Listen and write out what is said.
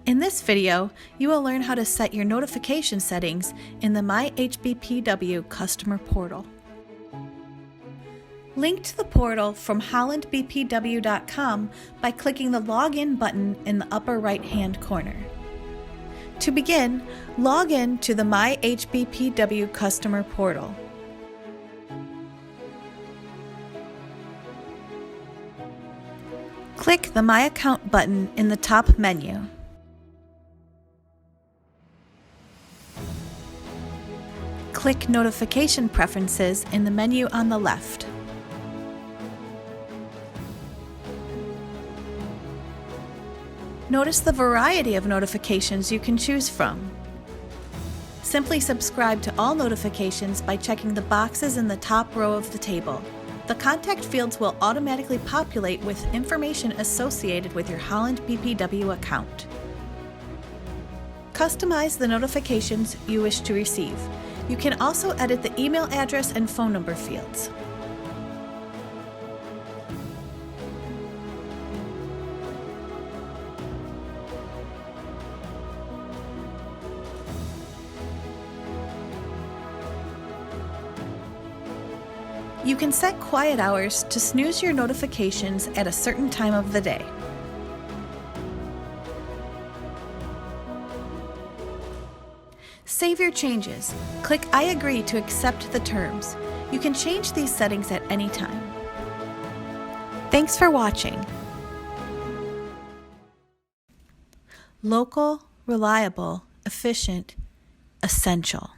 In this video, you will learn how to set your notification settings in the MyHBPW customer portal. Link to the portal from hollandbpw.com by clicking the Login button in the upper right-hand corner. To begin, log in to the MyHBPW customer portal. Click the My Account button in the top menu. Click Notification Preferences in the menu on the left. Notice the variety of notifications you can choose from. Simply subscribe to all notifications by checking the boxes in the top row of the table. The contact fields will automatically populate with information associated with your Holland BPW account. Customize the notifications you wish to receive. You can also edit the email address and phone number fields. You can set quiet hours to snooze your notifications at a certain time of the day. Save your changes. Click I agree to accept the terms. You can change these settings at any time. Thanks for watching. Local, reliable, efficient, essential.